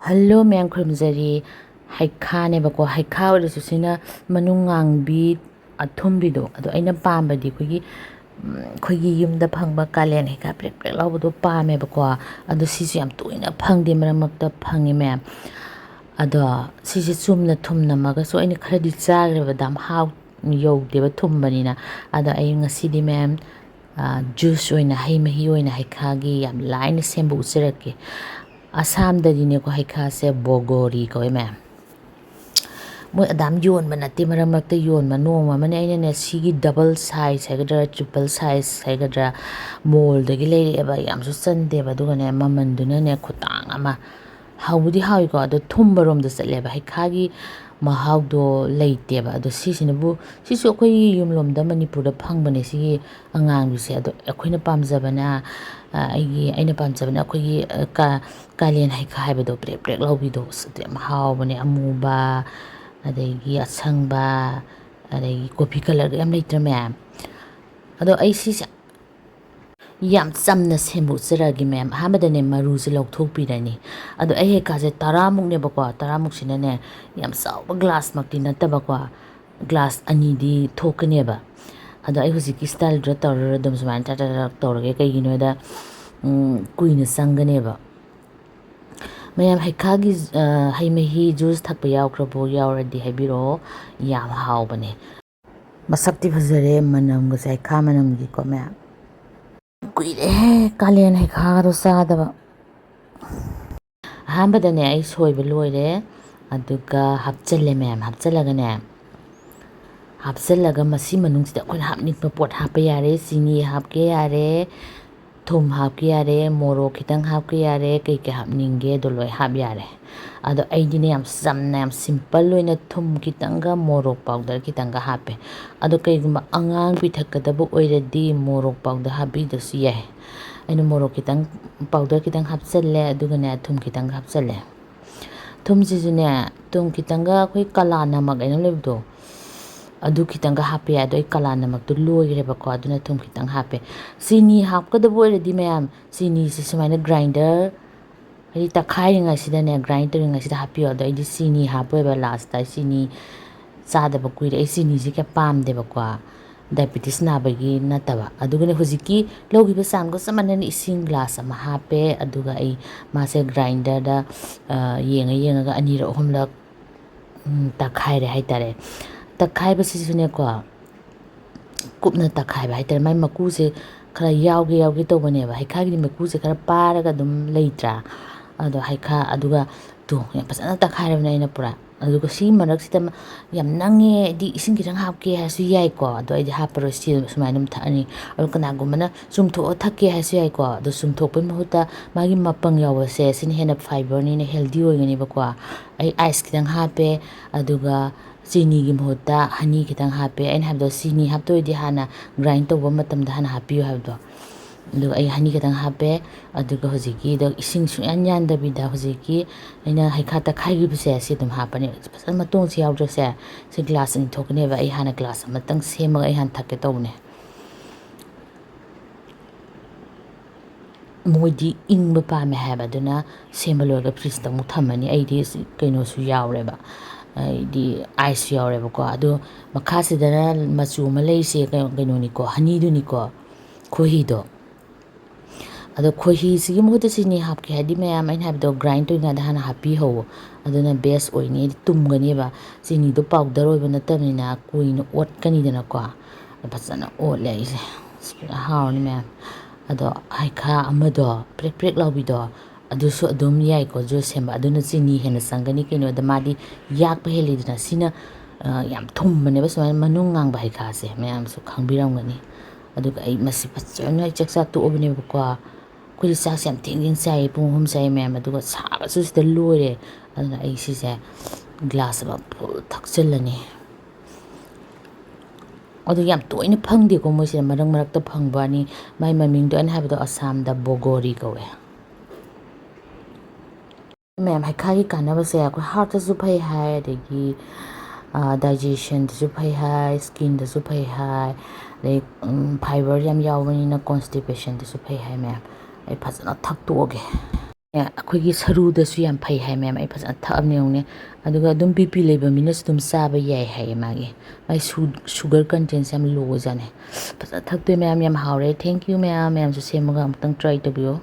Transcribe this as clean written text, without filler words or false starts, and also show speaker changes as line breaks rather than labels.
Hello ma'am khurumjari haikhanebako haikha oresu sina manung ngangbi athumbido ado aina pambadi khoigi yumda phangba kalen haikha prek prek lawbodo pamebako ado sisu yam toina phangde maramakta phangi ma'am ado sisi chumna thumna maga so aina kharadi chagreba dam haw yowdeba thumbanina ado ay ngasidi ma'am juice oina hei mahi oina heikhagi yam laina semba uchirake Assam dine ko haikha se bogori ko ma'am moi adam yon manati maramakta yon manoma mane aina ne sigi double size haigadra triple size haigadra mold dagi leireba yamsu chande ba duga ne mamanduna ne khutang ama hawbudi hawi ko ado thumbarom da chatleba heikhagi mahawdo leiteba ado sisinabu sisu akhoi yumlomda manipurda phangbane sigi angang bise ado akhoina pamjabana Eigi aina pamjabana akhoi kalen haikha haibado prek prek lawbido yam hawbane amuba adegi asangba adegi coffee color yam leitra ma'am ado ai sisa yam chamna sembu chiragi ma'am hamadane maruse lawthokpirani ado ai hekase 10 mukne bako 10 muksina ne yam sawba glass makti natabako glass ani di thokaneba ado ai hujiki style dra tawra dum suman ta tawrage kaigino da kuina sanganeba mayam heikhagi hei mahi juice thakpa yawkrabo yawradi haibiro yam hawbane masakti phajare manamga sai kha manamgi ko ma'am kuire kalen haikha do sadaba hambadane ai soiba loire aduga hapchalle ma'am hapchalagane hapchallaga masi manungsida akhon hapnikpa pot hapa yare sini hapke yare thum hapke yare morok khitang hapke yare kai hapninge do loi hap yare ado aidine yam samna yam simple loina thum khitanga morok powder khitanga hape ado kaiguma angang pithakadabu oiradi morok powder habi dasu yai aina morok khitang powder khitang hapchalle aduga ne thum khitang hapchalle thum jijune thum khitanga khoi kala namak aina lebdo adu khitanga hape ado kala namak tu loireba ko aduna thum khitang hape sini hapkadabu oiradi ma'am sini si sumaina grinder Hari takhai nga sida ne grinder nga sida happy odo idi sini hapoeba last ta sini sada ba kuire ai sini ji ka pam de ba kwa diabetes na bagi nataba aduga ne hujiki logi ba sam go samana ni ising glass ama hape aduga ai mase grinder da yenga ga anira ohumla takhai re haitare takhai ba sisune ko kupna takhai ba haitare mai makuse khara yawge to bane ba heikhagi ni makuse khara paraga dum leitra ado haikha aduga to yam pasana takhairabna ina pura aduga si marak sita yam nange di ising kirang hapke hasu yai ko ado ai haparo si sumainum thani ado kana gumana sumtho thakke hasu yai ko ado sumtho pe mahuta magi mapang yawase sin hena fiber ni ne healthy oigani ba ko ai ice kirang hape aduga chini gi mahuta honey kirang hape ain habdo sini hapto di hana grind to ba matam da hana hapiyo habdo aduga ai honey kitang hape aduga hojiki da ising suyan yan da bida hojiki aina haikha ta khaigi bise si dum hapani pasan matong si yawdra se si glass ni thokne ba ai hana glass matang sema ai han thakke tawne moidi ingba pa me haba duna sema loga freeze ta mu thamani ai di kaino su yawre ba ai di ice yawre ba ko adu makha sidana machu malai se kaino ni ko honey du ni ko khohi do ado khohi sigi muhuta sini hapke hadi mayam ain habdo grind to ngada hana happy ho aduna best oini tumgani ba sini do powder oiba natamina kuino ot kani dana ko pasana ole ise hauni ma'am ado haikha amado prek prek lawbido adu so adum yai ko jo semba aduna sini hena sangani kino da madi yak pa helidina sina yam thumbane ba suma manung ngang ba haikha se mayam su khangbiramgani aduga ai masi pachana chaksa tu obne ko kuri sa sam tingin sai pung hum sai ma'am aduga saba su sida lore aduna ai si se glass ba full thakchelani adu yam toina phangde ko mo se marang marak ta phangba ni mai maming do an habdo Assam da bogori ko we ma'am heikhagi kanaba se ko heart su phai hai adegi digestion su phai hai skin su phai hai like fiber yam yawani na constipation su phai hai ma'am ai phasana thak to ge ꯑꯩꯈꯣꯏꯒꯤ ꯁꯔꯨꯗꯁꯨ ꯌꯥꯝ ꯐꯩ ꯍꯥꯏ ꯃꯌꯥꯝ ꯑꯩ ꯐꯖꯅ ꯊꯛꯑꯕꯅꯦ ꯌꯦꯡꯉꯨꯅꯦ ꯑꯗꯨꯒ ꯑꯗꯨꯝ ꯕꯤ.ꯄꯤ ꯂꯩꯕ ꯃꯤꯅꯁꯨ ꯑꯗꯨꯝ ꯆꯥꯕ ꯌꯥꯏ ꯍꯥꯏꯌꯦ ꯃꯥꯒꯤ ꯁꯨꯒꯔ ꯀꯟꯇꯦꯟꯁꯦ ꯌꯥꯝ ꯂꯣ ꯑꯣꯏꯖꯥꯠꯅꯦ ꯐꯖꯅ ꯊꯛꯇꯣꯏ ꯃꯌꯥꯝ ꯌꯥꯝ ꯍꯥꯎꯔꯦ ꯊꯦꯡꯛ ꯌꯨ ꯃꯌꯥꯝꯁꯨ ꯁꯦꯝꯃꯒ ꯑꯃꯨꯛꯇꯪ ꯇ꯭ꯔꯥꯏ ꯇꯧꯕꯤꯌꯣ